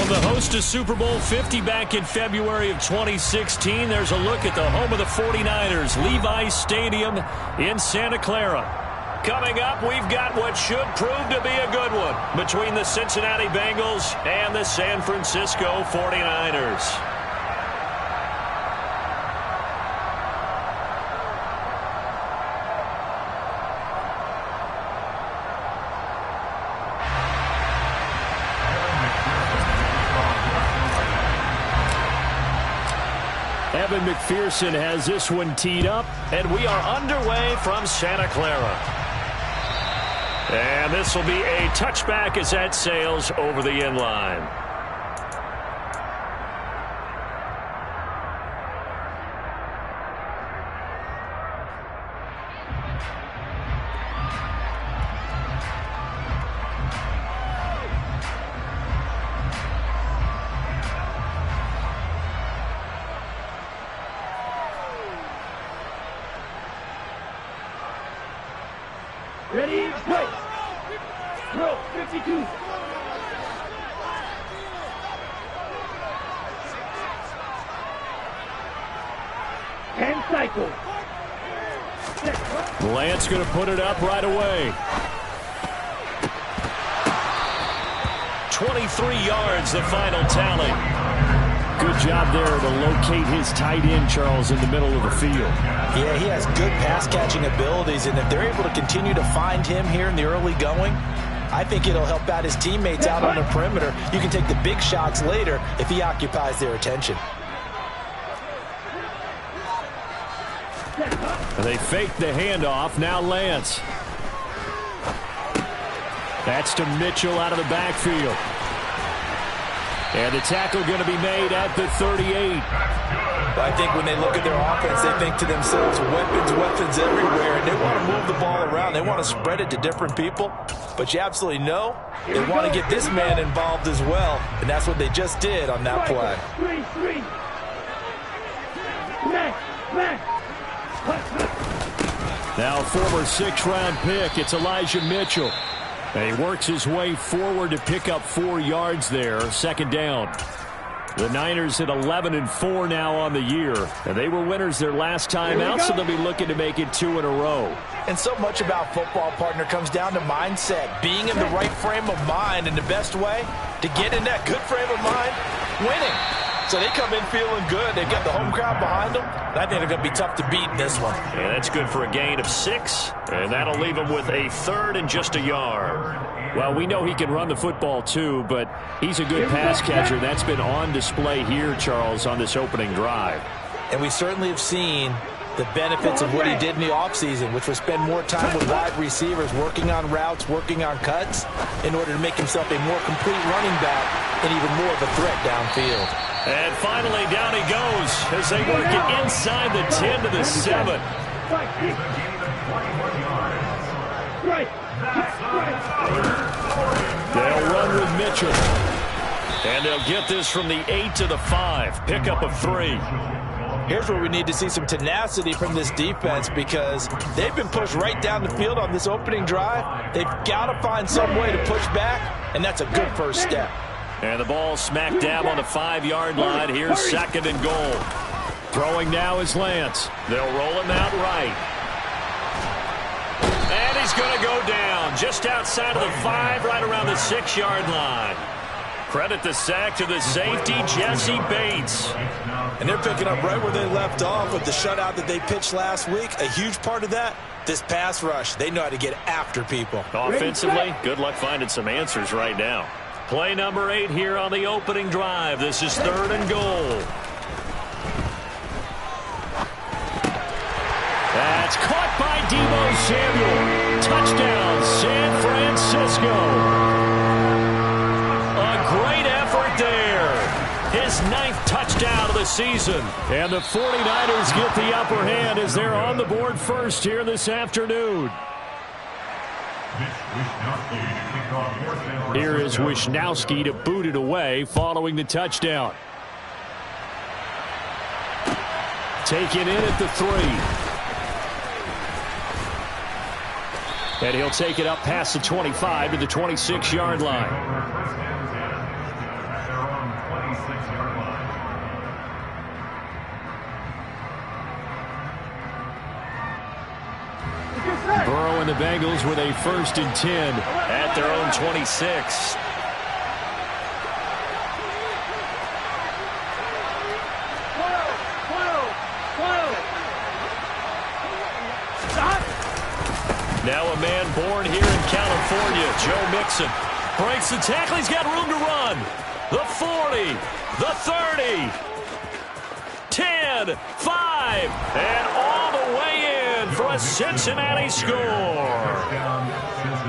From the host to Super Bowl 50 back in February of 2016, there's a look at the home of the 49ers, Levi's Stadium in Santa Clara. Coming up, we've got what should prove to be a good one between the Cincinnati Bengals and the San Francisco 49ers. Evan McPherson has this one teed up, and we are underway from Santa Clara. And this will be a touchback as that sails over the end line. Ready, go! Throw, 52. And cycle. Lance going to put it up right away. 23 yards, the final tally. Good job there to locate his tight end, Charles, in the middle of the field. Yeah, he has good pass-catching abilities, and if they're able to continue to find him here in the early going, I think it'll help out his teammates out on the perimeter. You can take the big shots later if he occupies their attention. They fake the handoff. Now Lance. That's to Mitchell out of the backfield. And the tackle going to be made at the 38. I think when they look at their offense, they think to themselves, weapons everywhere, and they want to move the ball around. They want to spread it to different people. But you absolutely know they want to get this man involved as well, and that's what they just did on that play. Now former 6th-round pick, it's Elijah Mitchell. And he works his way forward to pick up 4 yards there, second down. The Niners at 11-4 now on the year. And they were winners their last time out, so they'll be looking to make it 2 in a row. And so much about football, partner, comes down to mindset. Being in the right frame of mind, and the best way to get in that good frame of mind, winning. So they come in feeling good. They've got the home crowd behind them. I think they're going to be tough to beat in this one. And that's good for a gain of 6. And that'll leave them with a 3rd and just a yard. Well, we know he can run the football too, but he's a good pass catcher. That's been on display here, Charles, on this opening drive. And we certainly have seen the benefits of what he did in the offseason, which was spend more time with wide receivers, working on routes, working on cuts, in order to make himself a more complete running back and even more of a threat downfield. And finally, down he goes as they work it inside the 10 to the 7. They'll run with Mitchell. And they'll get this from the 8 to the 5. Pickup of 3. Here's where we need to see some tenacity from this defense, because they've been pushed right down the field on this opening drive. They've got to find some way to push back, and that's a good first step. And the ball smack dab on the 5-yard line. Here's 2nd and goal. Throwing now is Lance. They'll roll him out right. And he's going to go down just outside of the 5, right around the 6-yard line. Credit the sack to the safety, Jesse Bates. And they're picking up right where they left off with the shutout that they pitched last week. A huge part of that, this pass rush. They know how to get after people. Offensively, good luck finding some answers right now. Play number 8 here on the opening drive. This is 3rd and goal. That's caught by Deebo Samuel. Touchdown, San Francisco. A great effort there. His 9th touchdown of the season. And the 49ers get the upper hand as they're on the board first here this afternoon. Here is Wisnowski to boot it away following the touchdown. Taken in at the 3. And he'll take it up past the 25 to the 26-yard line. and the Bengals with a 1st and 10 at their own 26. Now a man born here in California, Joe Mixon, breaks the tackle. He's got room to run. The 40, the 30, 10, 5, and all the way in for a Cincinnati score.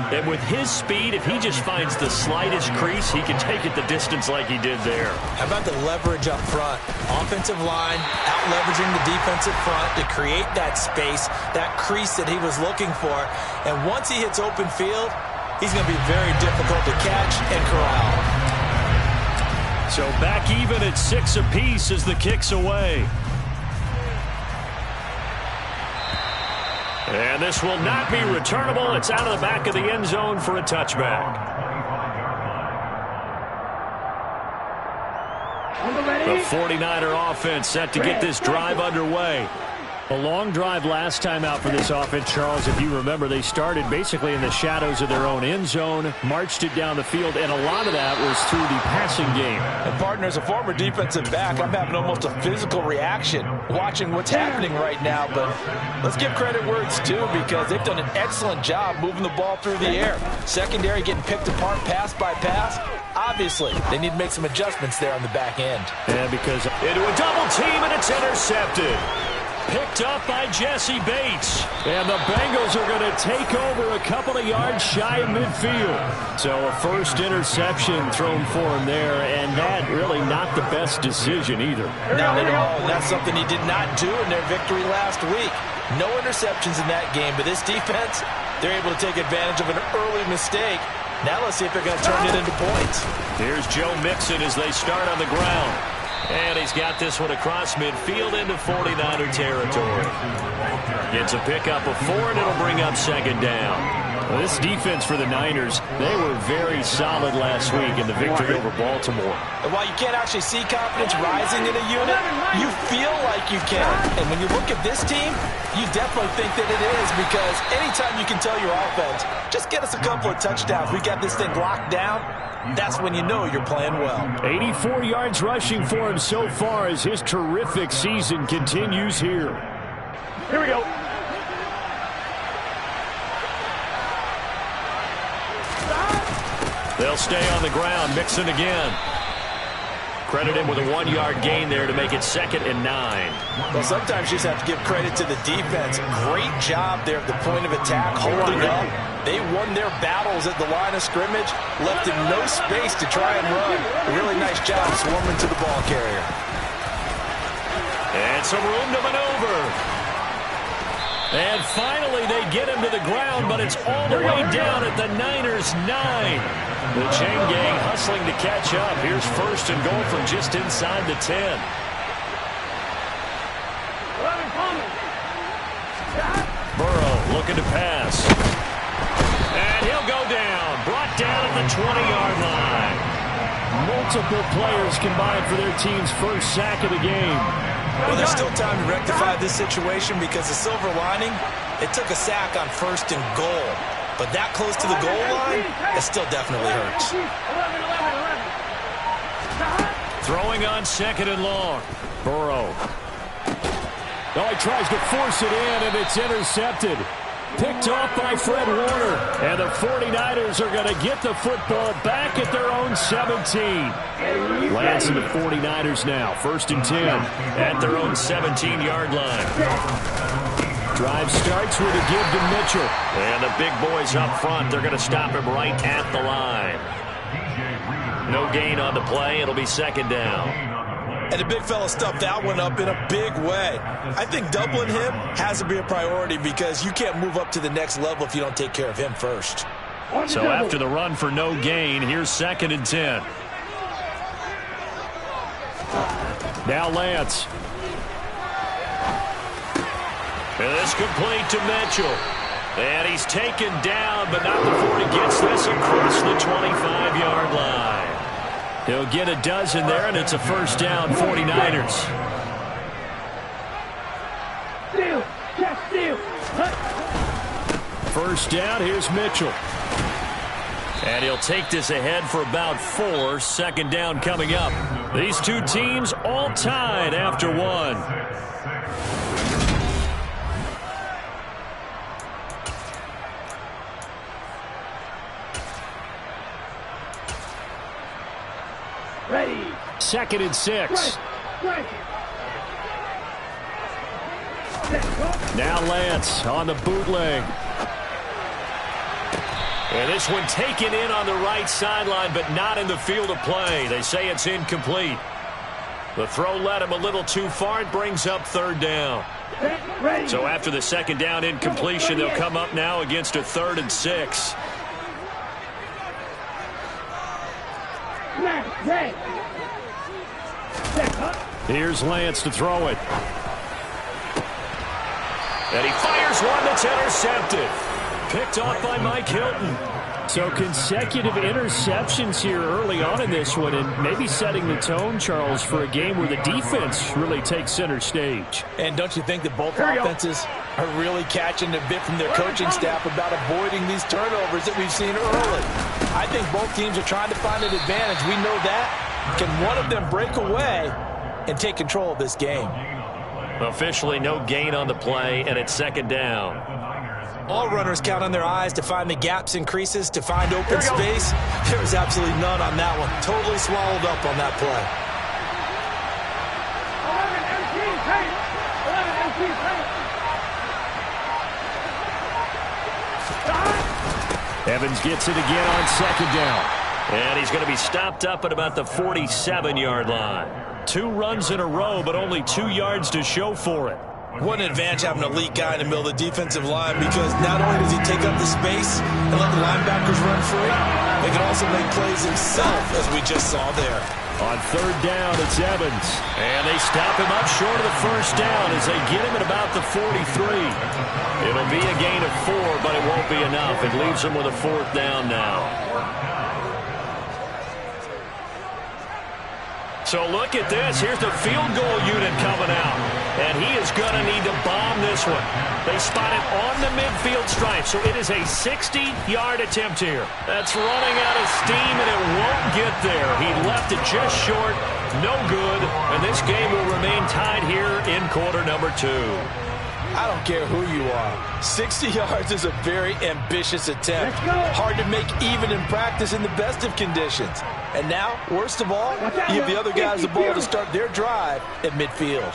And with his speed, if he just finds the slightest crease, he can take it the distance like he did there. How about the leverage up front? Offensive line out-leveraging the defensive front to create that space, that crease that he was looking for. And once he hits open field, he's going to be very difficult to catch and corral. So back even at 6 apiece as the kick's away. And this will not be returnable. It's out of the back of the end zone for a touchback. The 49er offense set to get this drive underway. A long drive last time out for this offense, Charles. If you remember, they started basically in the shadows of their own end zone, marched it down the field, and a lot of that was through the passing game. And partner, as a former defensive back, I'm having almost a physical reaction watching what's happening right now. But let's give credit where it's due, because they've done an excellent job moving the ball through the air. Secondary getting picked apart pass by pass. Obviously, they need to make some adjustments there on the back end. Yeah, because into a double team, and it's intercepted. Picked up by Jesse Bates. And the Bengals are going to take over a couple of yards shy of midfield. So a first interception thrown for him there, and that really not the best decision either. Not at all. And that's something he did not do in their victory last week. No interceptions in that game, but this defense, they're able to take advantage of an early mistake. Now let's see if they're going to turn it into points. Here's Joe Mixon as they start on the ground. And he's got this one across midfield into 49er territory. Gets a pickup of 4, and it'll bring up 2nd down. Well, this defense for the Niners, they were very solid last week in the victory over Baltimore. And while you can't actually see confidence rising in a unit, you feel like you can. And when you look at this team, you definitely think that it is, because anytime you can tell your offense, just get us a couple of touchdowns, we got this thing locked down, that's when you know you're playing well. 84 yards rushing for him so far as his terrific season continues here. Here we go. They'll stay on the ground. Mixon again. Credit him with a 1-yard gain there to make it 2nd and 9. Well, sometimes you just have to give credit to the defense. Great job there at the point of attack, holding up. They won their battles at the line of scrimmage, left him no space to try and run. A really nice job swarming to the ball carrier. And some room to maneuver. And finally they get him to the ground, but it's all the way down at the Niners' 9. The chain gang hustling to catch up. Here's 1st and goal from just inside the 10. Burrow looking to pass. And he'll go down. Brought down at the 20-yard line. Multiple players combined for their team's first sack of the game. Well, there's still time to rectify this situation, because the silver lining, it took a sack on 1st and goal. But that close to the goal line, it still definitely hurts. Throwing on 2nd and long. Burrow. Oh, he tries to force it in, and it's intercepted. Picked off by Fred Warner. And the 49ers are going to get the football back at their own 17. Lance and the 49ers now. 1st and 10 at their own 17-yard line. Drive starts with a give to Mitchell. And the big boys up front, they're going to stop him right at the line. No gain on the play. It'll be 2nd down. And the big fella stuffed that one up in a big way. I think doubling him has to be a priority, because you can't move up to the next level if you don't take care of him first. So after the run for no gain, here's 2nd and 10. Now Lance. And this complete to Mitchell. And he's taken down, but not before he gets this across the 25-yard line. He'll get a dozen there, and it's a 1st down, 49ers. first down. Here's Mitchell. And he'll take this ahead for about 4. Second down coming up. These two teams all tied after 1. Ready. 2nd and 6. Now Lance on the bootleg. And this one taken in on the right sideline, but not in the field of play. They say it's incomplete. The throw led him a little too far. It brings up 3rd down. So after the 2nd down incompletion, they'll come up now against a 3rd and 6. Here's Lance to throw it. And he fires one that's intercepted. Picked off by Mike Hilton. So consecutive interceptions here early on in this one, and maybe setting the tone, Charles, for a game where the defense really takes center stage. And don't you think that both offenses are really catching a bit from their coaching staff about avoiding these turnovers that we've seen early? I think both teams are trying to find an advantage. We know that. Can one of them break away and take control of this game? Officially no gain on the play, and it's 2nd down. All runners count on their eyes to find the gaps and creases, to find open space. There was absolutely none on that one. Totally swallowed up on that play. 11 Evans gets it again on 2nd down. And he's going to be stopped up at about the 47-yard line. 2 runs in a row, but only 2 yards to show for it. What an advantage having an elite guy in the middle of the defensive line, because not only does he take up the space and let the linebackers run free, he can also make plays himself, as we just saw there. On 3rd down, it's Evans. And they stop him up short of the 1st down as they get him at about the 43. It'll be a gain of 4, but it won't be enough. It leaves them with a 4th down now. So look at this. Here's the field goal unit coming out. And he is going to need to bomb this one. They spot it on the midfield stripe. So it is a 60-yard attempt here. That's running out of steam, and it won't get there. He left it just short. No good. And this game will remain tied here in quarter number 2. I don't care who you are. 60 yards is a very ambitious attempt. Hard to make even in practice in the best of conditions. And now, worst of all, you give the other guys the ball to start their drive at midfield.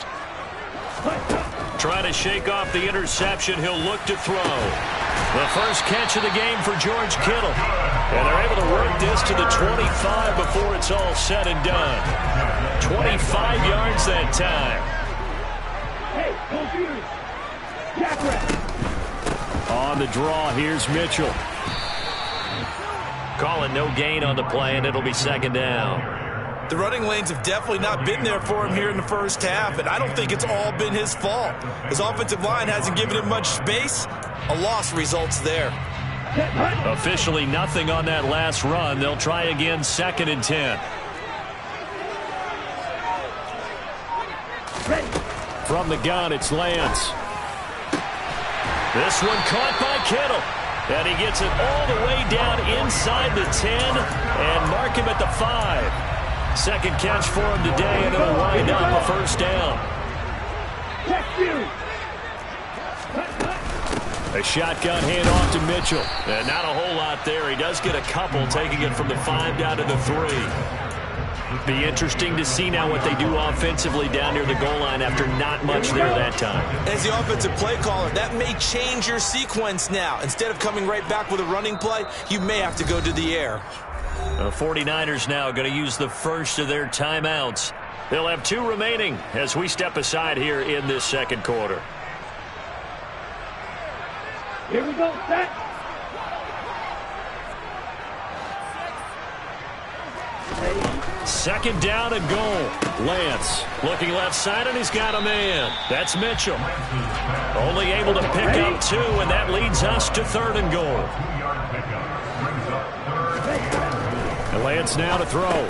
Trying to shake off the interception, he'll look to throw. The first catch of the game for George Kittle. And they're able to work this to the 25 before it's all said and done. 25 yards that time. On the draw, here's Mitchell. Calling no gain on the play, and it'll be 2nd down. The running lanes have definitely not been there for him here in the first half, and I don't think it's all been his fault. His offensive line hasn't given him much space. A loss results there. Officially nothing on that last run. They'll try again, 2nd and 10. From the gun, it's Lance. This one caught by Kittle. And he gets it all the way down inside the 10 and mark him at the 5. 2nd catch for him today, and it'll wind up a 1st down. A shotgun handoff to Mitchell. And not a whole lot there. He does get a couple, taking it from the 5 down to the 3. Be interesting to see now what they do offensively down near the goal line after not much there that time. As the offensive play caller, that may change your sequence now. Instead of coming right back with a running play, you may have to go to the air. The 49ers now going to use the first of their timeouts. They'll have 2 remaining as we step aside here in this 2nd quarter. Here we go, set. Second down and goal. Lance looking left side, and he's got a man. That's Mitchell. Only able to pick up 2, and that leads us to 3rd and goal. And Lance now to throw.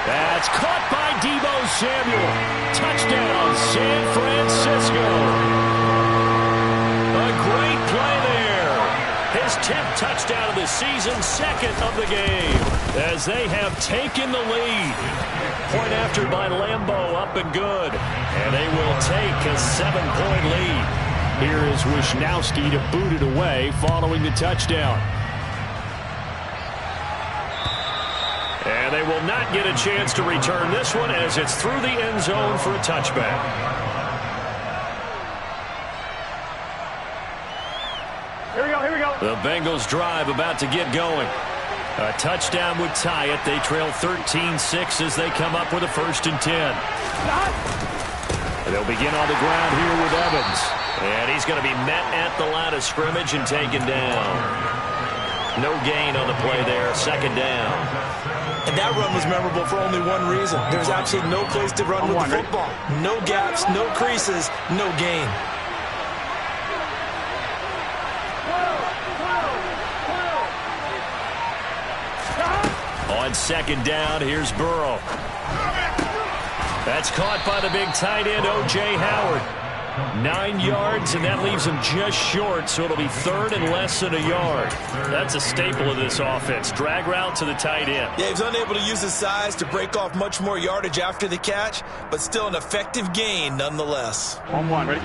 That's caught by Deebo Samuel. Touchdown, San Francisco. A great play there. his 10th touchdown of the season, second of the game, as they have taken the lead. Point after by Lambeau, up and good. And they will take a 7-point lead. Here is Wisnowski to boot it away following the touchdown. And they will not get a chance to return this one as it's through the end zone for a touchback. Here we go. The Bengals drive about to get going. A touchdown would tie it. They trail 13-6 as they come up with a 1st and 10. And they'll begin on the ground here with Evans. And he's going to be met at the line of scrimmage and taken down. No gain on the play there, 2nd down. And that run was memorable for only one reason. There's absolutely no place to run with the football. No gaps, no creases, no gain. On 2nd down, here's Burrow. That's caught by the big tight end, O.J. Howard. 9 yards, and that leaves him just short, so it'll be 3rd and less than a yard. That's a staple of this offense. Drag route to the tight end. Yeah, he was unable to use his size to break off much more yardage after the catch, but still an effective gain nonetheless. On 1, ready?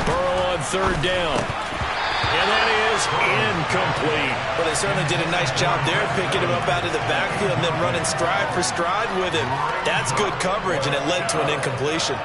Burrow on 3rd down. And that is incomplete. Well, they certainly did a nice job there, picking him up out of the backfield and then running stride for stride with him. That's good coverage, and it led to an incompletion.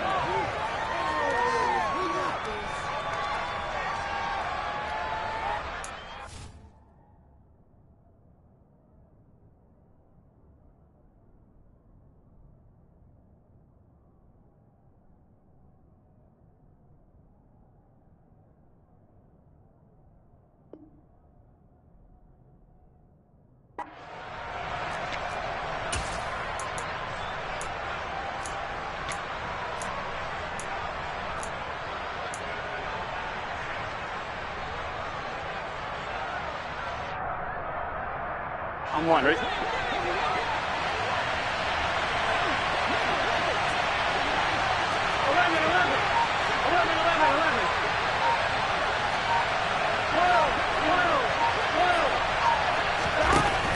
On 1, ready?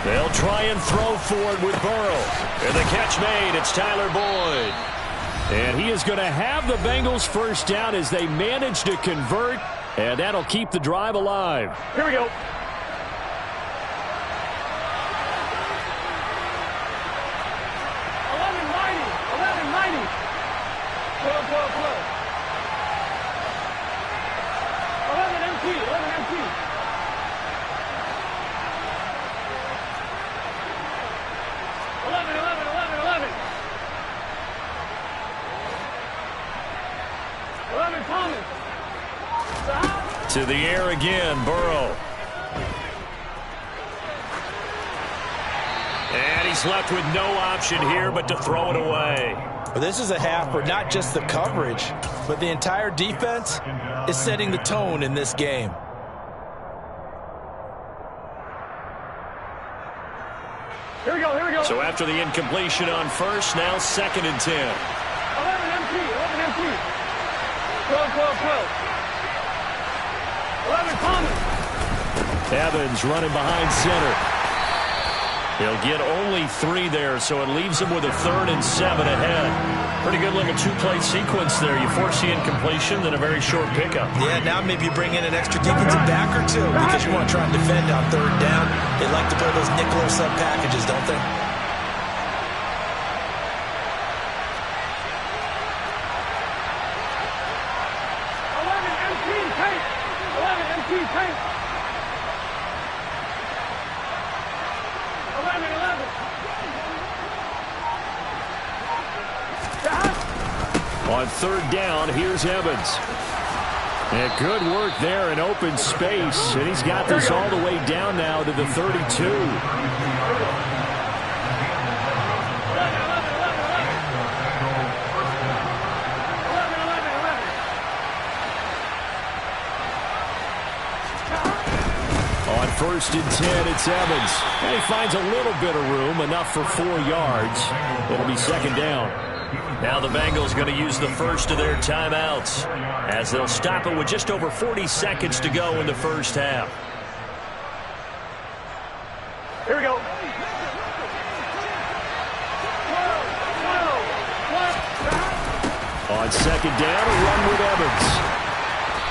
They'll try and throw for it with Burrow. And the catch made. It's Tyler Boyd. And he is going to have the Bengals 1st down as they manage to convert. And that'll keep the drive alive. Here we go. To the air again, Burrow. And he's left with no option here but to throw it away. Well, this is a half where not just the coverage, but the entire defense is setting the tone in this game. Here we go. So after the incompletion on 1st, now 2nd and 10. 11 empty. 12. 11 Thomas. Evans running behind center. He'll get only 3 there, so it leaves him with a 3rd and 7 ahead. Pretty good looking 2-play sequence there. You force the incompletion, then a very short pickup. Yeah, now maybe you bring in an extra defensive back or two because you want to try and defend on 3rd down. They like to play those nickel or sub packages, don't they? On 3rd down, here's Evans. And good work there in open space. And he's got this all the way down now to the 32. On 1st and 10, it's Evans. And he finds a little bit of room, enough for 4 yards. It'll be 2nd down. Now the Bengals going to use the first of their timeouts as they'll stop it with just over 40 seconds to go in the first half. Here we go. On second down, a run with Evans.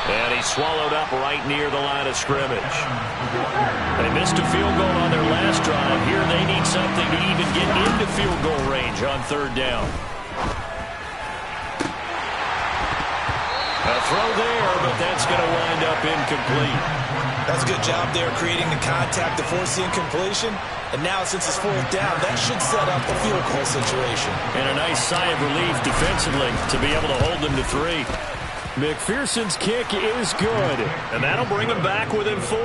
And he swallowed up right near the line of scrimmage. They missed a field goal on their last drive. Here they need something to even get into field goal range on third down. A throw there, but that's going to wind up incomplete. That's a good job there creating the contact to force the incompletion. And now since it's fourth down, that should set up a field goal situation. And a nice sigh of relief defensively to be able to hold them to 3. McPherson's kick is good, and that'll bring them back within 4.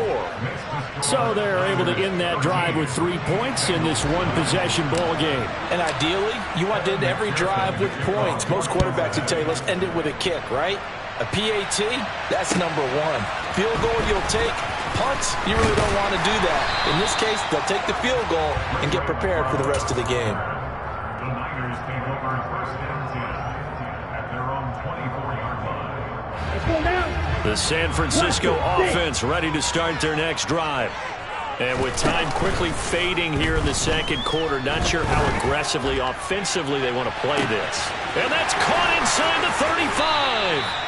So they're able to end that drive with 3 points in this one-possession ball game. And ideally, you want to end every drive with points. Most quarterbacks would tell you, let's end it with a kick, right? A PAT, that's number 1. Field goal you'll take. Punts, you really don't want to do that. In this case, they'll take the field goal and get prepared for the rest of the game. The Niners take over first and 10 at their own 24-yard line. Let's go down. The San Francisco offense ready to start their next drive. And with time quickly fading here in the second quarter, not sure how aggressively, offensively they want to play this. And that's caught inside the 35.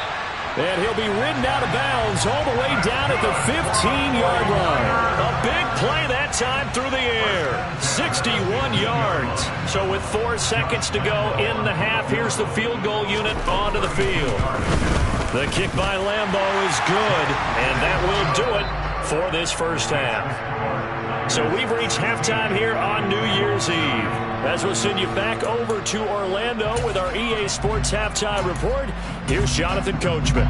And he'll be ridden out of bounds all the way down at the 15-yard line. A big play that time through the air. 61 yards. So with 4 seconds to go in the half, here's the field goal unit onto the field. The kick by Lambeau is good, and that will do it for this first half. So we've reached halftime here on New Year's Eve. As we'll send you back over to Orlando with our EA Sports Halftime Report, here's Jonathan Coachman.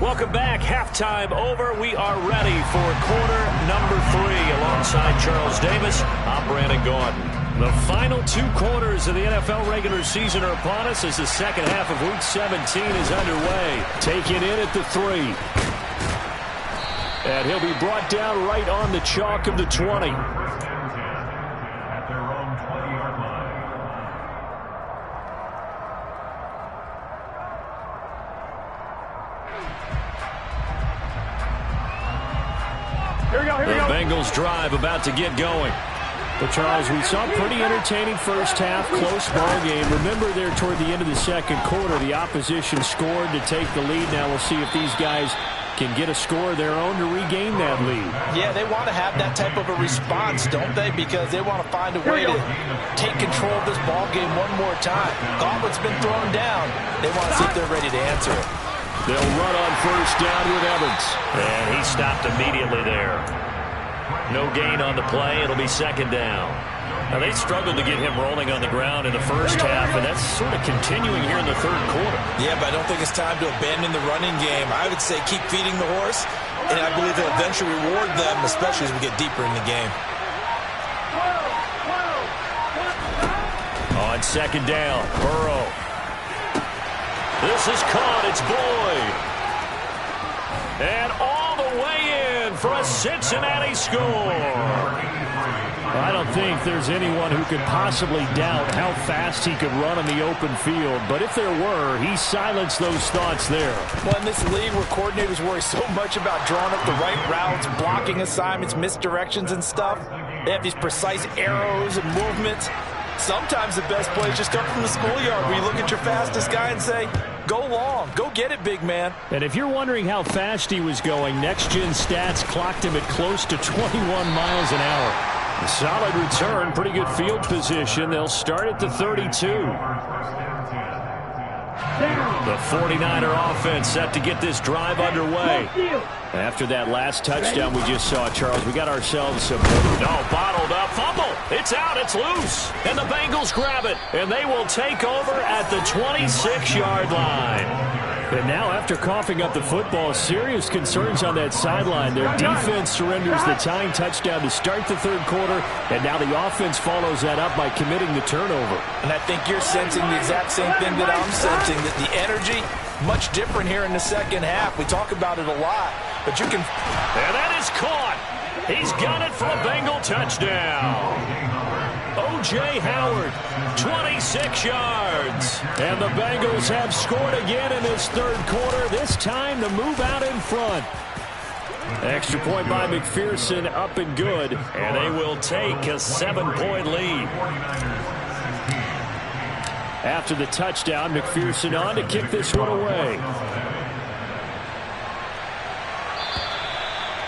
Welcome back. Halftime over. We are ready for quarter number 3 alongside Charles Davis. I'm Brandon Gordon. The final 2 quarters of the NFL regular season are upon us as the second half of Week 17 is underway. Taking in at the 3. And he'll be brought down right on the chalk of the 20. First and 10 at their own 20-yard line. Here we go, here we The go. Bengals drive about to get going. But, Charles, we saw a pretty entertaining first half, close ball game. Remember there toward the end of the second quarter, the opposition scored to take the lead. Now we'll see if these guys can get a score of their own to regain that lead. Yeah, they want to have that type of a response, don't they? Because they want to find a way to take control of this ball game one more time. Gauntlet's been thrown down. They want to see if they're ready to answer it. They'll run on first down with Evans. And he stopped immediately there. No gain on the play. It'll be second down. Now, they struggled to get him rolling on the ground in the first half, and that's sort of continuing here in the third quarter. Yeah, but I don't think it's time to abandon the running game. I would say keep feeding the horse, and I believe it'll eventually reward them, especially as we get deeper in the game. On second down, Burrow. This is caught. It's Boyd. And all the way in for a Cincinnati score. I don't think there's anyone who could possibly doubt how fast he could run in the open field. But if there were, he silenced those thoughts there. Well, in this league where coordinators worry so much about drawing up the right routes, blocking assignments, misdirections and stuff, they have these precise arrows and movements. Sometimes the best plays just come from the schoolyard where you look at your fastest guy and say, go long, go get it, big man. And if you're wondering how fast he was going, next-gen stats clocked him at close to 21 miles an hour. A solid return, pretty good field position. They'll start at the 32. The 49er offense set to get this drive underway. After that last touchdown we just saw, Charles, we got ourselves some... No, bottled up. Fumble. It's out. It's loose. And the Bengals grab it. And they will take over at the 26-yard line. And now, after coughing up the football, serious concerns on that sideline. Their defense surrenders the tying touchdown to start the third quarter, and now the offense follows that up by committing the turnover. And I think you're sensing the exact same thing that I'm sensing, that the energy much different here in the second half. We talk about it a lot, but you can... And that is caught. He's got it for a Bengal touchdown. O.J. Howard, 26 yards. And the Bengals have scored again in this third quarter, this time to move out in front. Extra point by McPherson, up and good. And they will take a 7-point lead. After the touchdown, McPherson on to kick this one away.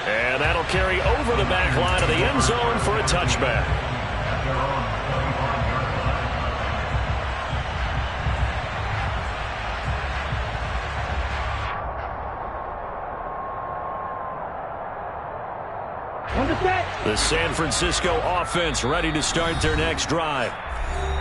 And that'll carry over the back line of the end zone for a touchback. The San Francisco offense ready to start their next drive.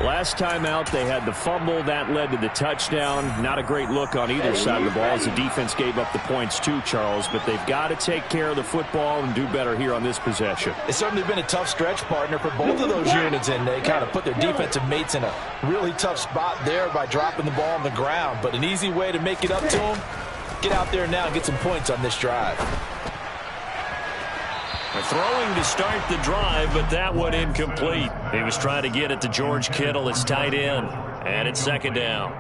Last time out, they had the fumble. That led to the touchdown. Not a great look on either side of the ball as the defense gave up the points too, Charles. But they've got to take care of the football and do better here on this possession. It's certainly been a tough stretch, partner, for both of those units, and they kind of put their defensive mates in a really tough spot there by dropping the ball on the ground. But an easy way to make it up to them, get out there now and get some points on this drive. Throwing to start the drive, but that one incomplete. He was trying to get it to George Kittle. It's tight end, and it's second down.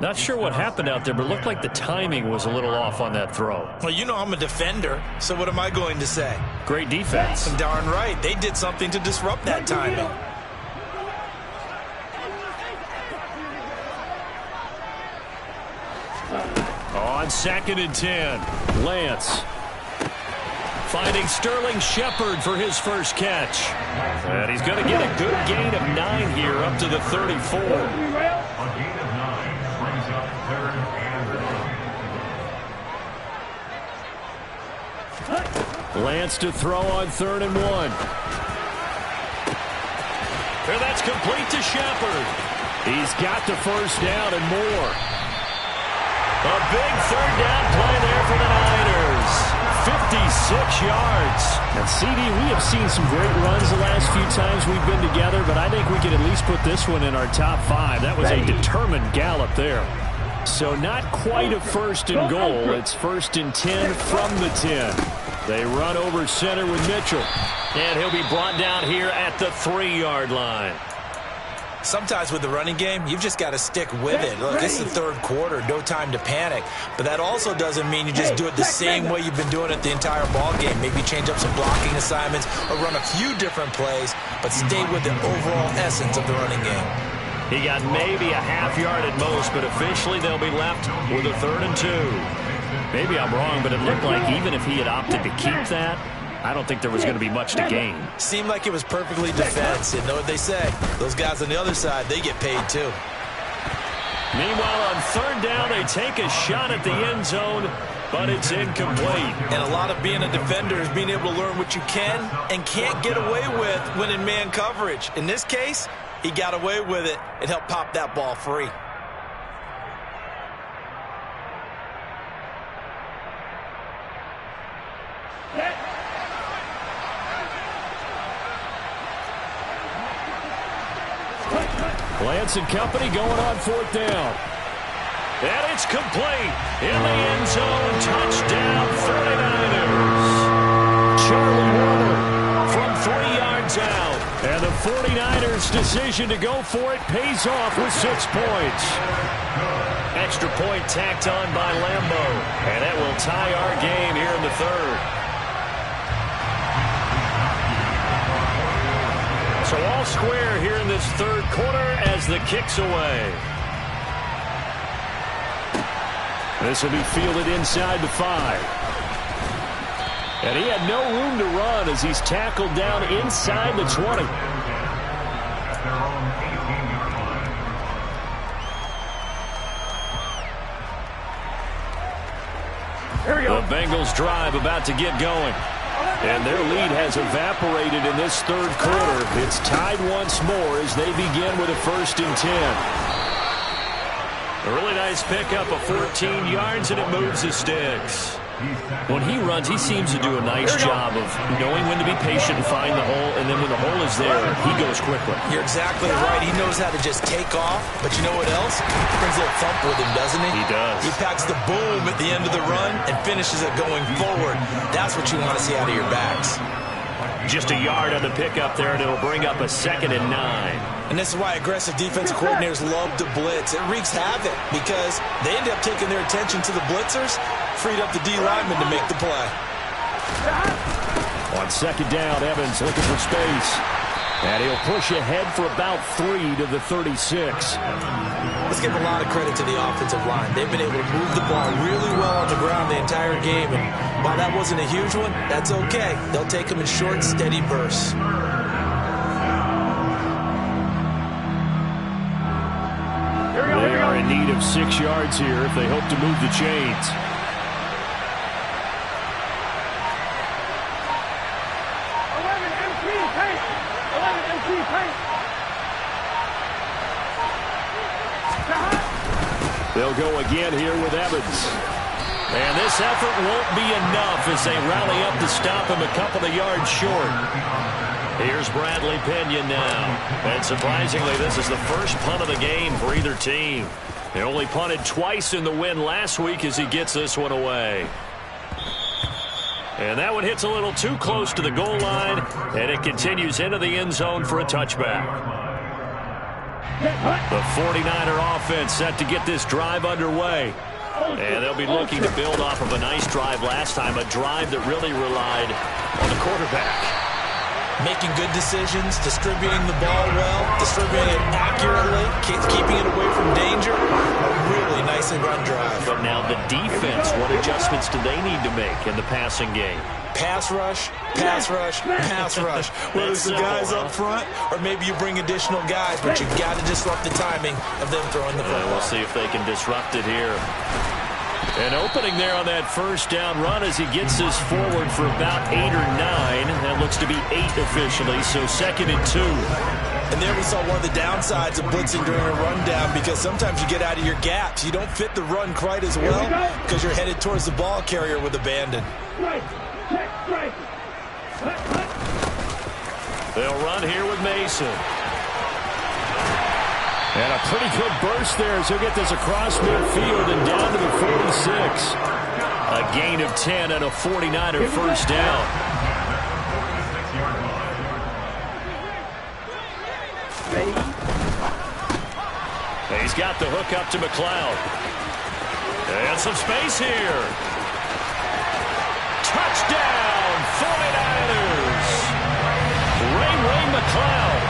Not sure what happened out there, but it looked like the timing was a little off on that throw. Well, you know I'm a defender, so what am I going to say? Great defense. Darn right. They did something to disrupt that timing. On 2nd and 10, Lance. Finding Sterling Shepard for his first catch. And he's going to get a good gain of 9 here up to the 34. A gain of 9 brings up 3rd and 1. Lance to throw on 3rd and 1. And that's complete to Shepard. He's got the first down and more. A big 3rd down play there for the Niners. 56 yards. And CD, we have seen some great runs the last few times we've been together, but I think we can at least put this one in our top 5. That was a determined gallop there. So not quite a 1st and goal. It's 1st and 10 from the 10. They run over center with Mitchell. And he'll be brought down here at the 3-yard line. Sometimes with the running game, you've just got to stick with it. Look, this is the 3rd quarter, no time to panic. But that also doesn't mean you just do it the same way you've been doing it the entire ball game. Maybe change up some blocking assignments or run a few different plays, but stay with the overall essence of the running game. He got maybe a half yard at most, but officially they'll be left with a 3rd and 2. Maybe I'm wrong, but it looked like even if he had opted to keep that, I don't think there was going to be much to gain. Seemed like it was perfectly defensive. You know what they say? Those guys on the other side, they get paid too. Meanwhile, on 3rd down, they take a shot at the end zone, but it's incomplete. And a lot of being a defender is being able to learn what you can and can't get away with when in man coverage. In this case, he got away with it and helped pop that ball free. Lance and company going on 4th down. And it's complete. In the end zone, touchdown 49ers. Charlie Warner from 3 yards out. And the 49ers' decision to go for it pays off with 6 points. Extra point tacked on by Lambo. And that will tie our game here in the 3rd. So all square here in this 3rd quarter as the kick's away. This will be fielded inside the 5. And he had no room to run as he's tackled down inside the 20. At their own 18-yard line. Here we go. The Bengals drive about to get going. And their lead has evaporated in this 3rd quarter. It's tied once more as they begin with a 1st and 10. A really nice pickup of 14 yards, and it moves the sticks. When he runs, he seems to do a nice job of knowing when to be patient and find the hole, and then when the hole is there, he goes quickly. You're exactly right. He knows how to just take off, but you know what else? He brings a little thump with him, doesn't he? He does. He packs the boom at the end of the run and finishes it going forward. That's what you want to see out of your backs. Just a yard on the pickup there, and it'll bring up a 2nd and 9. And this is why aggressive defensive coordinators love to blitz. It wreaks havoc because they end up taking their attention to the blitzers, freed up the D lineman to make the play. On 2nd down, Evans looking for space. And he'll push ahead for about 3 to the 36. Let's give a lot of credit to the offensive line. They've been able to move the ball really well on the ground the entire game. And while that wasn't a huge one, that's okay. They'll take them in short, steady bursts. They are in need of 6 yards here if they hope to move the chains. They'll go again here with Evans. And this effort won't be enough as they rally up to stop him a couple of yards short. Here's Bradley Pinion now. And surprisingly, this is the first punt of the game for either team. They only punted twice in the win last week as he gets this one away. And that one hits a little too close to the goal line, and it continues into the end zone for a touchback. The 49er offense set to get this drive underway. And they'll be looking to build off of a nice drive last time, a drive that really relied on the quarterback. Making good decisions, distributing the ball well, distributing it accurately, keeping it away from danger. A really nicely run drive. But now the defense, what adjustments do they need to make in the passing game? Pass rush, pass rush, pass rush. Whether it's the guys up front or maybe you bring additional guys, but you've got to disrupt the timing of them throwing the football. We'll see if they can disrupt it here. An opening there on that first down run as he gets this forward for about 8 or 9. That looks to be 8 officially, so 2nd and 2. And there we saw one of the downsides of blitzing during a rundown because sometimes you get out of your gaps. You don't fit the run quite as well because you're headed towards the ball carrier with abandon. They'll run here with Mason. And a pretty good burst there as he'll get this across midfield and down to the 46. A gain of 10 and a 49er first down. He's got the hook up to McLeod. And some space here. Touchdown, 49ers. Ray McLeod,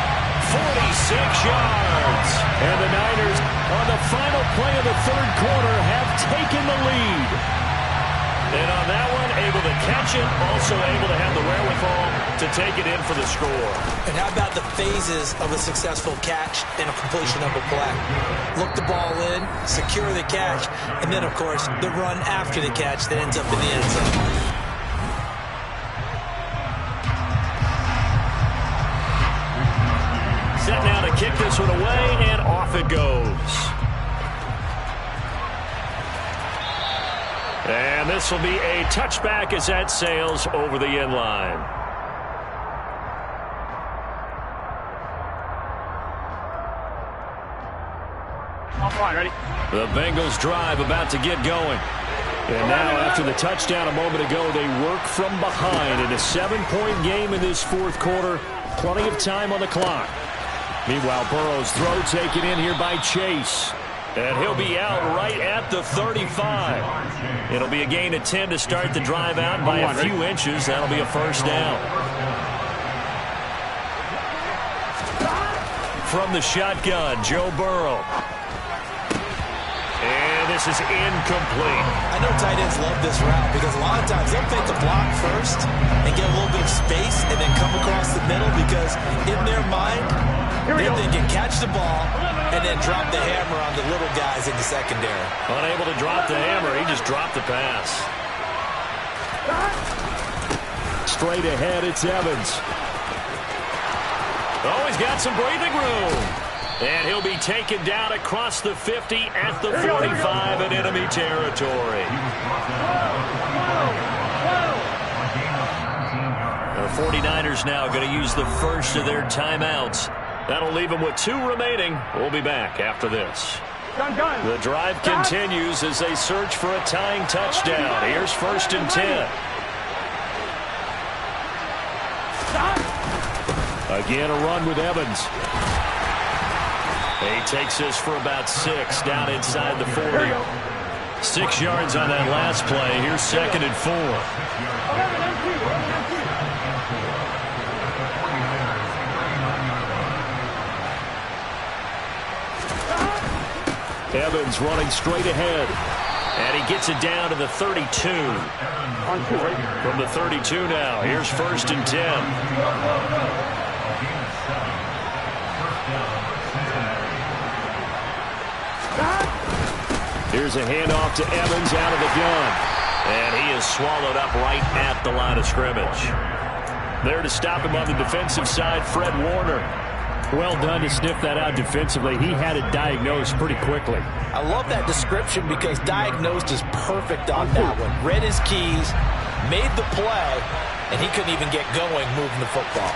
46 yards. And the Niners, on the final play of the 3rd quarter, have taken the lead. And on that one, able to catch it, also able to have the wherewithal to take it in for the score. And how about the phases of a successful catch and a completion of a play? Look the ball in, secure the catch, and then, of course, the run after the catch that ends up in the end zone. Set now to kick this one away, and off it goes. And this will be a touchback as that sails over the end line. Ready? The Bengals drive about to get going. And now after the touchdown a moment ago, they work from behind in a 7-point game in this 4th quarter. Plenty of time on the clock. Meanwhile, Burrow's throw taken in here by Chase. And he'll be out right at the 35. It'll be a gain of 10 to start the drive out by a few inches. That'll be a first down. From the shotgun, Joe Burrow. And this is incomplete. I know tight ends love this route because a lot of times they'll fake the block first and get a little bit of space and then come across the middle because in their mind, they're thinking catch the ball and then drop the hammer on the little guys in the secondary. Unable to drop the hammer, he just dropped the pass. Straight ahead, it's Evans. Oh, he's got some breathing room. And he'll be taken down across the 50 at the 45 in enemy territory. 49ers now going to use the first of their timeouts. That'll leave them with 2 remaining. We'll be back after this. The drive continues as they search for a tying touchdown. Here's 1st and 10. Again, a run with Evans. He takes this for about 6 down inside the 40. 6 yards on that last play. Here's 2nd and 4. Evans running straight ahead. And he gets it down to the 32. From the 32 now. Here's 1st and 10. Here's a handoff to Evans out of the gun. And he is swallowed up right at the line of scrimmage. There to stop him on the defensive side, Fred Warner. Well done to sniff that out defensively. He had it diagnosed pretty quickly. I love that description because diagnosed is perfect on that one. Read his keys, made the play, and he couldn't even get going moving the football.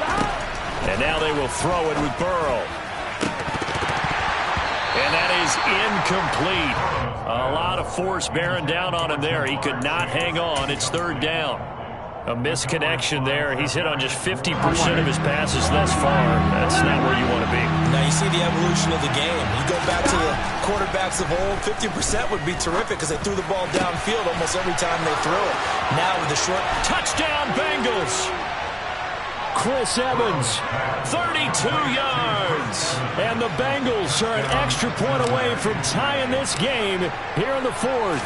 And now they will throw it with Burrow. And that is incomplete. A lot of force bearing down on him there. He could not hang on. It's 3rd down. A misconnection there. He's hit on just 50% of his passes thus far. That's not where you want to be. Now you see the evolution of the game. You go back to the quarterbacks of old, 50% would be terrific because they threw the ball downfield almost every time they threw it. Now with the short... Touchdown, Bengals! Chris Evans, 32 yards. and the Bengals are an extra point away from tying this game here in the 4th.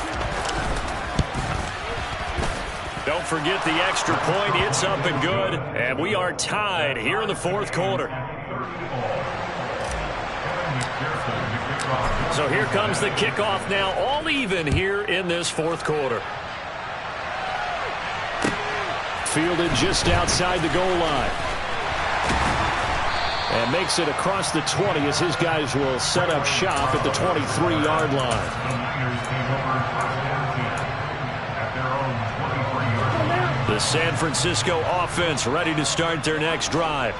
Don't forget the extra point. It's up and good. And we are tied here in the 4th quarter. So here comes the kickoff now. All even here in this 4th quarter. Fielded just outside the goal line. And makes it across the 20 as his guys will set up shop at the 23-yard line. The San Francisco offense ready to start their next drive.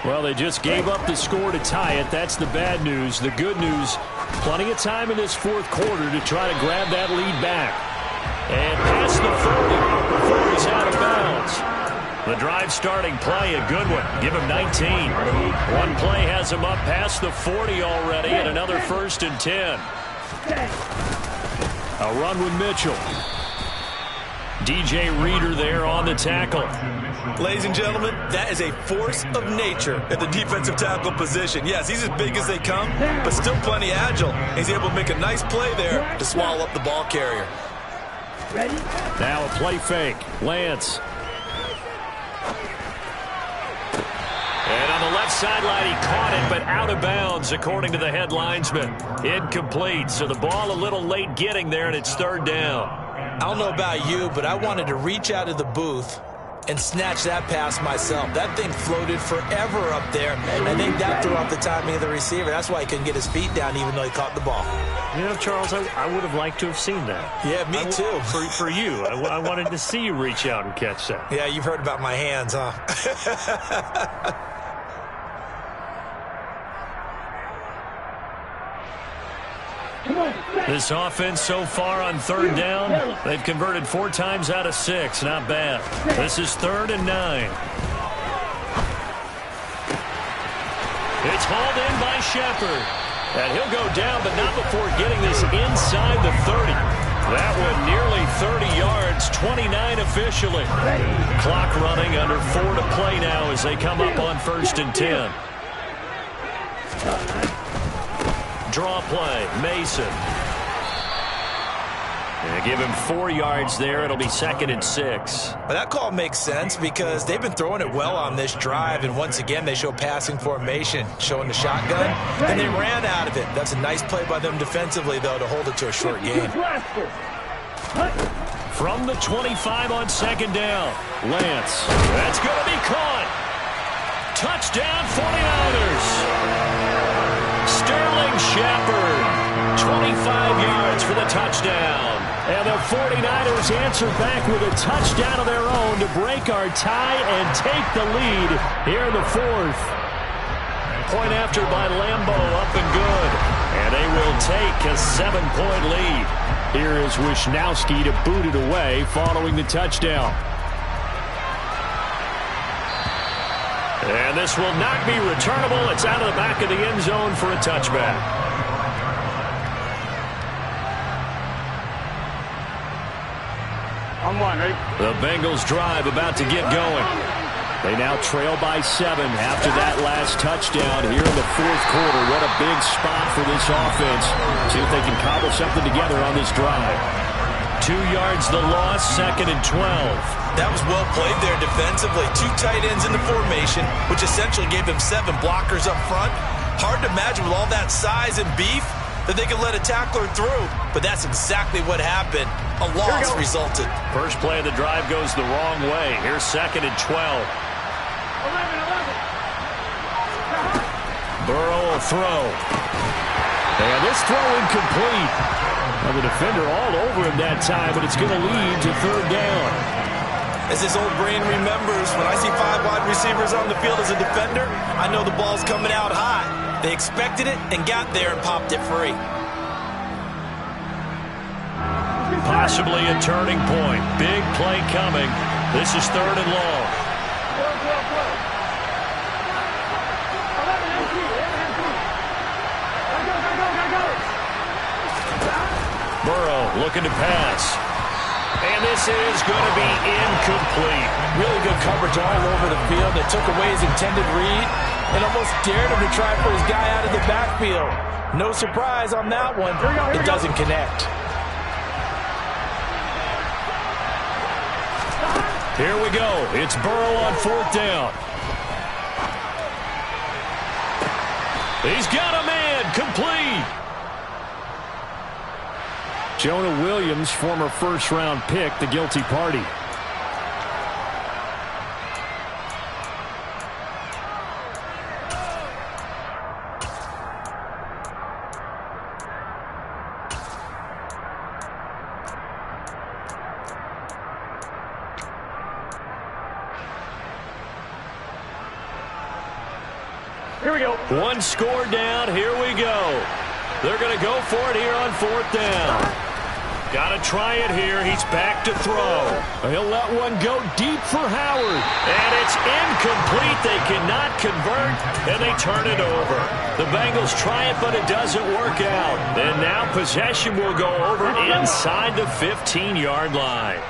Well, they just gave up the score to tie it. That's the bad news. The good news, plenty of time in this 4th quarter to try to grab that lead back. And past the 40 before he's out of bounds. The drive starting play, a good one. Give him 19. One play has him up past the 40 already, and another 1st and 10. A run with Mitchell. DJ Reader there on the tackle. Ladies and gentlemen, that is a force of nature at the defensive tackle position. Yes, he's as big as they come, but still plenty agile. He's able to make a nice play there to swallow up the ball carrier. Ready? Now a play fake. Lance. And on the left sideline, he caught it, but out of bounds, according to the head linesman. Incomplete, so the ball a little late getting there, and it's 3rd down. I don't know about you, but I wanted to reach out of the booth and snatch that pass myself. That thing floated forever up there, and I think that threw off the timing of the receiver. That's why he couldn't get his feet down even though he caught the ball. You know, Charles, I would have liked to have seen that. Yeah, me too. For you. I wanted to see you reach out and catch that. Yeah, you've heard about my hands, huh? This offense so far on 3rd down, they've converted 4 times out of 6. Not bad. This is 3rd and 9. It's hauled in by Shepard. And he'll go down, but not before getting this inside the 30. That one nearly 30 yards, 29 officially. Clock running, under 4 to play now as they come up on 1st and 10. Draw play, Mason. And give him 4 yards there. It'll be 2nd and 6. Well, that call makes sense because they've been throwing it well on this drive, and once again they show passing formation, showing the shotgun, and they ran out of it. That's a nice play by them defensively, though, to hold it to a short gain. From the 25 on 2nd down, Lance. That's going to be caught. Touchdown 49ers. Sterling Shepard 25 yards for the touchdown. And the 49ers answer back with a touchdown of their own to break our tie and take the lead here in the fourth. Point after by Lambeau, up and good. And they will take a 7-point lead. Here is Wisnowski to boot it away following the touchdown. And this will not be returnable. It's out of the back of the end zone for a touchback. On one, ready? The Bengals drive about to get going. They now trail by 7 after that last touchdown here in the fourth quarter. What a big spot for this offense. See if they can cobble something together on this drive. 2 yards the loss, 2nd and 12. That was well played there defensively. 2 tight ends in the formation, which essentially gave them 7 blockers up front. Hard to imagine with all that size and beef that they could let a tackler through. But that's exactly what happened. A loss resulted. First play of the drive goes the wrong way. Here's 2nd and 12. 11. Burrow will throw. And this throw incomplete. Well, the defender all over him that time, but it's going to lead to 3rd down. As his old brain remembers, when I see 5 wide receivers on the field as a defender, I know the ball's coming out high. They expected it and got there and popped it free. Possibly a turning point. Big play coming. This is 3rd and long. Burrow looking to pass. And this is going to be incomplete. Really good coverage all over the field. They took away his intended read and almost dared him to try for his guy out of the backfield. No surprise on that one. It doesn't connect. Here we go. It's Burrow on 4th down. He's got a man. Complete. Jonah Williams, former first-round pick, the guilty party. Here we go. 1 score down. Here we go. They're going to go for it here on 4th down. Got to try it here. He's back to throw. He'll let one go deep for Howard. And it's incomplete. They cannot convert, and they turn it over. The Bengals try it, but it doesn't work out. And now possession will go over inside the 15-yard line.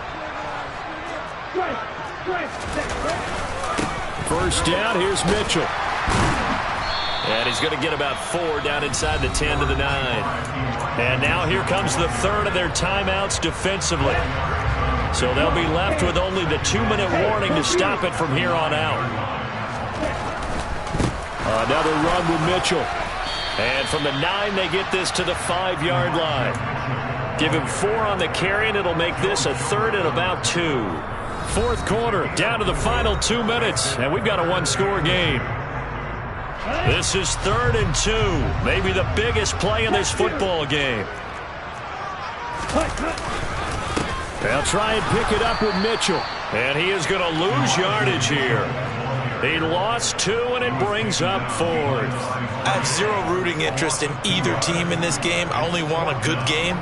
First down, here's Mitchell. And he's going to get about 4 down inside the 10 to the 9. And now here comes the 3rd of their timeouts defensively. So they'll be left with only the 2-minute warning to stop it from here on out. Another run with Mitchell. And from the 9, they get this to the 5-yard line. Give him 4 on the carry, and it'll make this a 3rd and about 2. 4th quarter, down to the final 2 minutes, and we've got a 1-score game. This is 3rd and 2. Maybe the biggest play in this football game. They'll try and pick it up with Mitchell. And he is going to lose yardage here. He lost 2, and it brings up 4th. I have zero rooting interest in either team in this game. I only want a good game.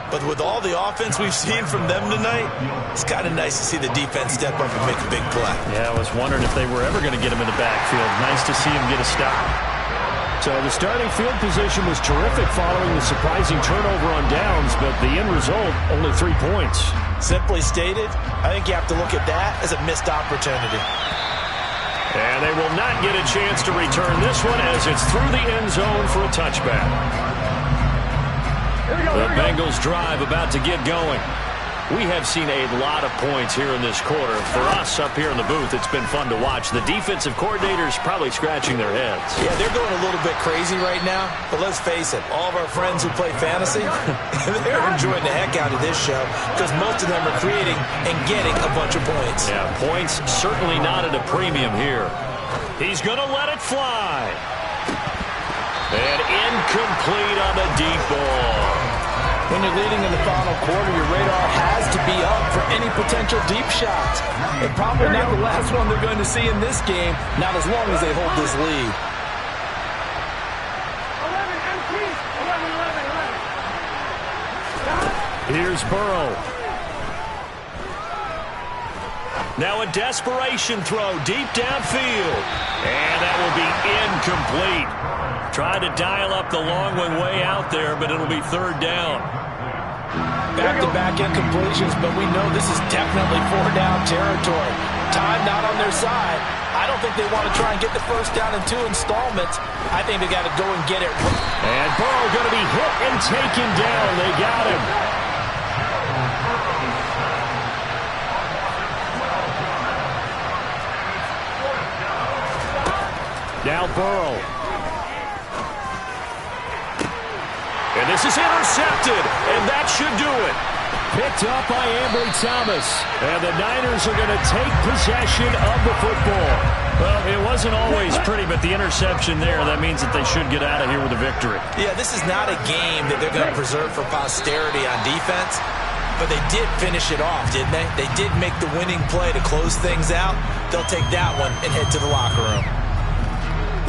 But with all the offense we've seen from them tonight, it's kind of nice to see the defense step up and make a big play. Yeah, I was wondering if they were ever going to get him in the backfield. Nice to see him get a stop. So the starting field position was terrific following the surprising turnover on downs, but the end result, only 3 points. Simply stated, I think you have to look at that as a missed opportunity. And they will not get a chance to return this one as it's through the end zone for a touchback. The Bengals drive about to get going. We have seen a lot of points here in this quarter. For us up here in the booth, it's been fun to watch. The defensive coordinators probably scratching their heads. Yeah, they're going a little bit crazy right now. But let's face it, all of our friends who play fantasy, they're enjoying the heck out of this show because most of them are creating and getting a bunch of points. Yeah, points certainly not at a premium here. He's going to let it fly. And Incomplete on the deep ball. When you're leading in the final quarter, your radar has to be up for any potential deep shots. And probably not the last one they're going to see in this game, not as long as they hold this lead. Here's Burrow. Now a desperation throw deep downfield. And that will be incomplete. Trying to dial up the long one way out there, but it'll be third down. Back-to-back incompletions, but we know this is definitely four-down territory. Time not on their side. I don't think they want to try and get the first down in 2 installments. I think they got to go and get it. And Burrow going to be hit and taken down. They got him. Now Burrow. And this is intercepted, and that should do it. Picked up by Ambry Thomas. And the Niners are going to take possession of the football. Well, it wasn't always pretty, but the interception there, that means that they should get out of here with a victory. Yeah, this is not a game that they're going to preserve for posterity on defense, but they did finish it off, didn't they? They did make the winning play to close things out. They'll take that one and head to the locker room.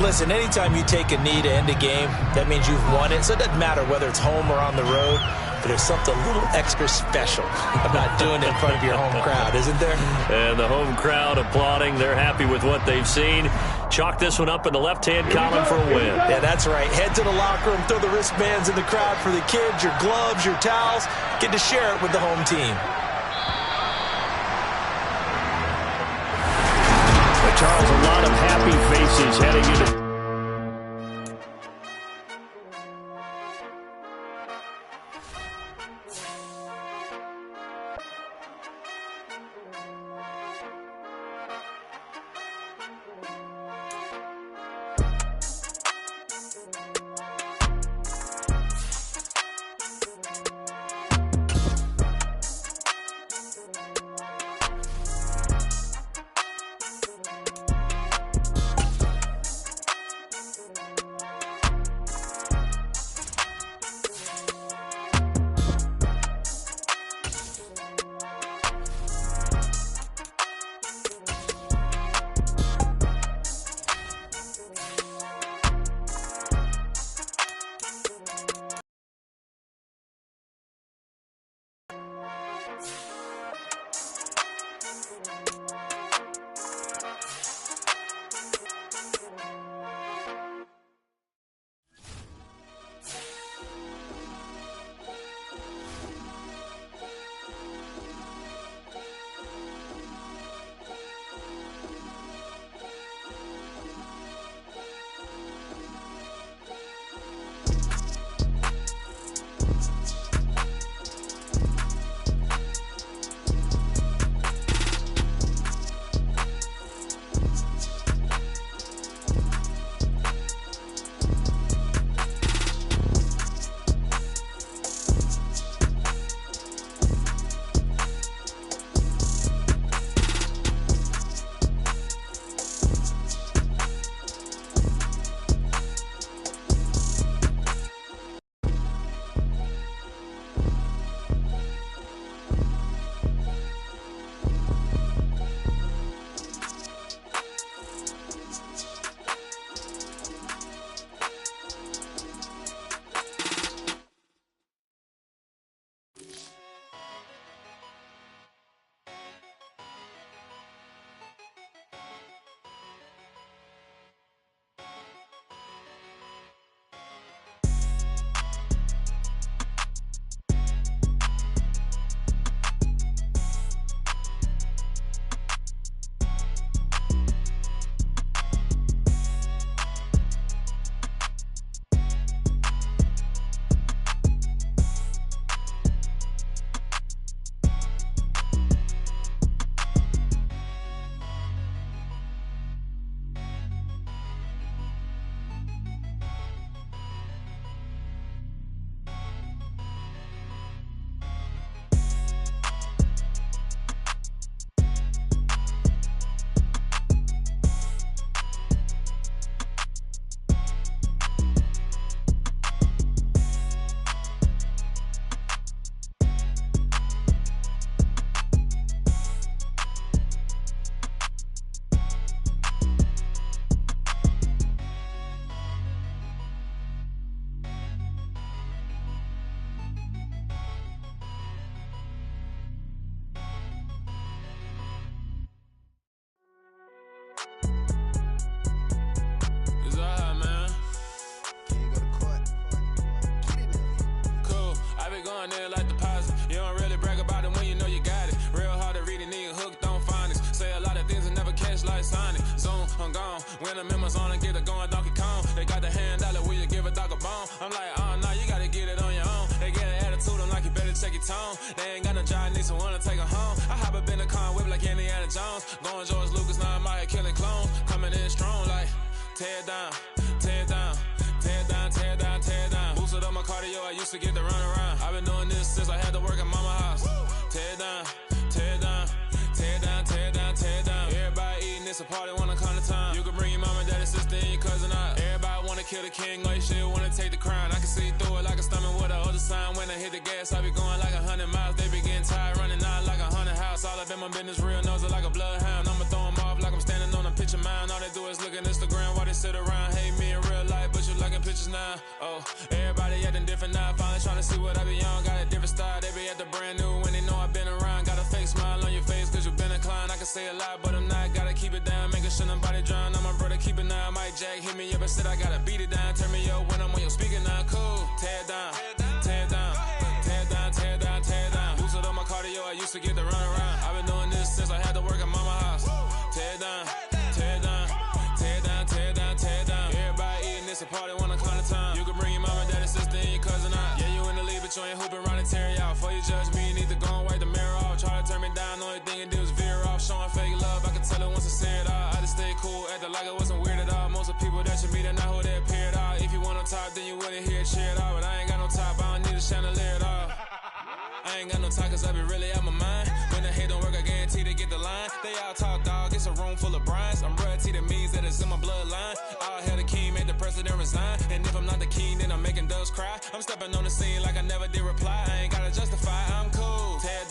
Listen, anytime you take a knee to end a game, that means you've won it. So it doesn't matter whether it's home or on the road, but there's something a little extra special about doing it in front of your home crowd, isn't there? And the home crowd applauding. They're happy with what they've seen. Chalk this one up in the left-hand column for a win. Yeah, that's right. Head to the locker room, throw the wristbands in the crowd for the kids, your gloves, your towels. Get to share it with the home team. Charles, a lot of happy faces heading into the members on and get it going Donkey Kong. They got the hand dollar, will you give a dog a bone? I'm like, oh, no, you gotta get it on your own. They get an attitude, I'm like, you better check your tone. They ain't got no job, need someone to take her home. I hop up in the car and whip like Indiana Jones. Going George Lucas, now I'm out here killing clones. Coming in strong like, tear down, tear down, tear down, tear down, tear down. Boosted up my cardio, I used to get to run around. I've been doing this since I had to work at mama house. Tear down, tear down, tear down, tear down, tear down. Everybody eating, it's a party, wanna come to time. You can bring your mama, daddy, sister, and your cousin out. Everybody wanna kill the king, or you shit wanna take the crown. I can see through it like a stomach with a other sign. When I hit the gas, I be going like 100 miles. They be getting tired, running out like 100 house. All up in my business, real nose like a bloodhound. I'ma throw them off like I'm standing on a picture mound. All they do is look at Instagram while they sit around. Hate me in real life, but you liking pictures now. Oh, everybody acting different now. Finally trying to see what I be on. Got a different style, they be at the brand new when they know I've been around. Got a fake smile on your face cause you been inclined. I can say a lot, but I'm not. Gotta keep it down, making sure nobody drown. I'm my brother, keep it now. Mike Jack hit me up and said I gotta beat it down. Turn me up when I'm on your speaker now. Cool, tear down, tear down, tear down, tear down, tear down. Boosted up my cardio, I used to get to run around. I've been doing this since I had to work at mama house. Tear down, tear down, tear down, tear down, tear down. Everybody eating, it's a party, wanna come to time. You can bring your mama, daddy, sister, and your cousin out. Yeah, you in the league, but you ain't hooping around and tear you out. Before you judge me, you need to go and wipe the mirror off. Try to turn me down, the only thing it do is veer off. Showing fake love, I can tell it once I say it all. I just stay cool, acting like it wasn't weird at all. Most of the people that you meet are not who they appear at all. If you want on top, then you wouldn't hear it cheer at all. But I ain't got no top, I don't need a chandelier at all. I ain't got no talk cause I be really out my mind. When the hate don't work, I guarantee they get the line. They all talk dog, it's a room full of brinds. I'm royalty, that means that it's in my bloodline. All hell the king, made the president resign. And if I'm not the king, then I'm making doves cry. I'm stepping on the scene like I never did reply. I ain't gotta justify, I'm cool. Tear